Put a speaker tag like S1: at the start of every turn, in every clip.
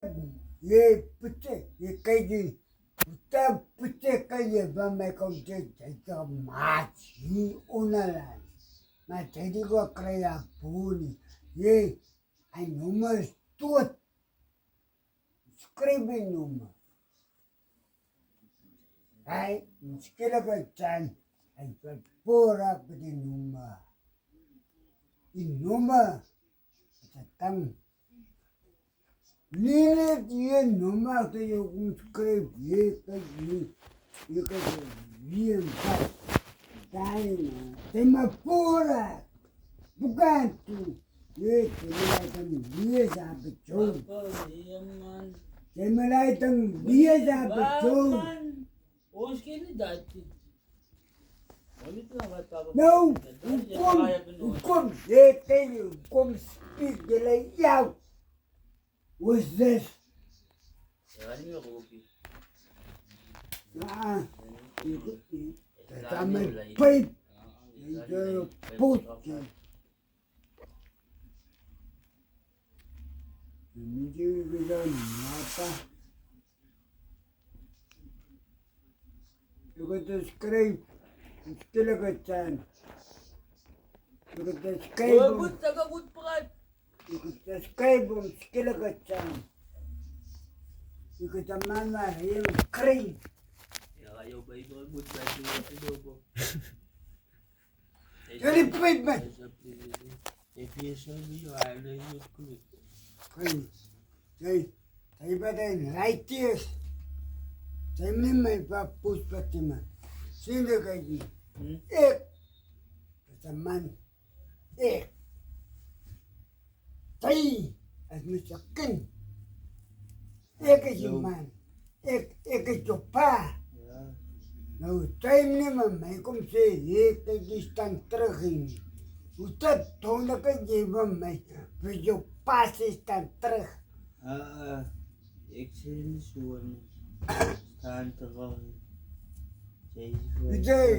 S1: ये बच्चे ये कई दी उत्तर बच्चे कई ये मैं कहूँ जैसा माची उन्हें मैं तेरी को करेगा पूरी ये I nummer tot screaming nummer I skillable chan and pour up the number in number it's a tongue Nearly the number that you can scrape you can be in fact dying they must pour up bukan tu ये केमलाई तंग दिए जा बच्चों केमलाई तंग दिए जा बच्चों
S2: उसके नहीं जाती
S1: no hukum ये कहीं hukum speak गले याव what's this तामे पाइप ये पोट मुझे भी माता you got the scrape still a good time you got the scrape you got the scrape still a good time you got the man that you cream Ele foi bem. Saya pada righteous. Saya memang papus patiman. Sini kaji. Zaman. Tay as misakin. Zaman. Copa. Nou, time ni mamai kom se kaji stand terhing. Utat thona kaji mamai. Video passes stand terh.
S2: Excellent one. Stand terhing.
S1: Vijay,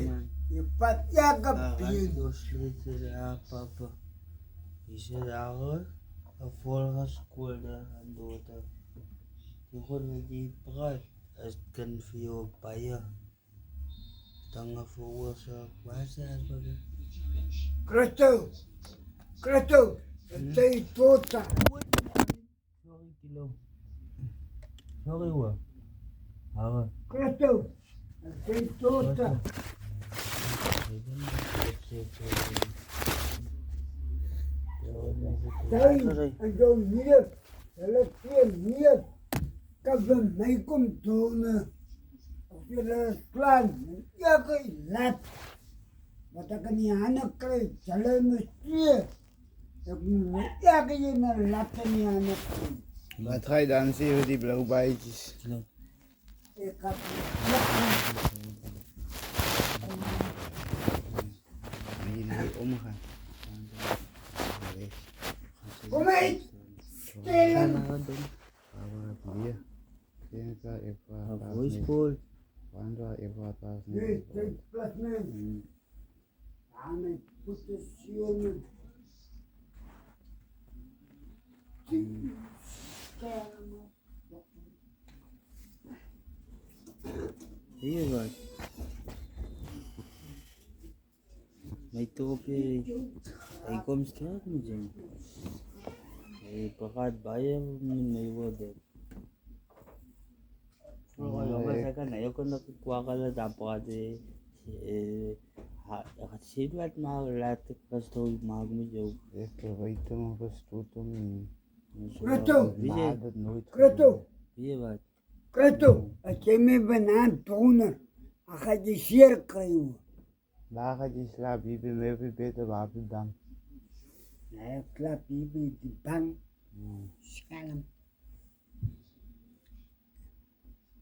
S1: you pat yaga pin.
S2: Papa. Isa ako, for a school and daughter. You could be bright as can feel fire. Tanga for sa basa ba?
S1: Kristo, say tota.
S2: Sorry kilo. Sorry wa. Hawa.
S1: Kristo, say tota. Say, and go near, let's hear near. Kabin may kum tona. Kira plan, ya kay lat. Bata anak kay jalan mesti. Ya kay na lat ni anak.
S3: Wat ga je dan zien die blauwe bijtjes?
S1: Ik had
S3: Hier omgaan.
S1: Kom uit. Stil.
S3: Hier. Kijk even.
S2: Voice call.
S3: Wanda even pas.
S1: Nee, kijk plat man. Ame position.
S2: Iya ba? May topi. Ay komsta mo dyan. Ay pakad bayan may water. Saya kan ayoko nakukuha ka lang dapat sinuat mga lahat kasto magmudyo.
S3: Even weten of het stoot om.
S1: Kristo,
S3: Maar dat nooit.
S1: Kristo,
S2: Iya ba?
S1: Kristo. Als je me banaan tonen, dan ga je zeer krijgen.
S3: Daar gaat je slaap. Je bent even beter wapen dan.
S1: Nee, klap je bij de bank. Skalm.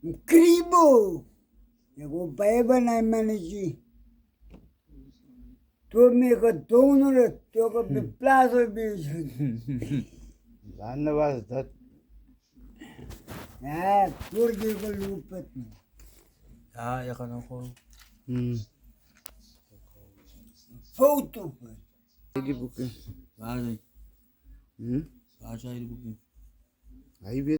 S1: Incrível! Eu vou para na manager. Tu me contou tu que plaza bicho.
S3: Dan was dat.
S1: Ja, por que eu lupa.
S2: Ah, ya kan ako.
S1: Foto.
S3: Die boeken.
S2: Bakit?
S3: Hm?
S2: Bakit siya ibukin?
S3: Hij weet.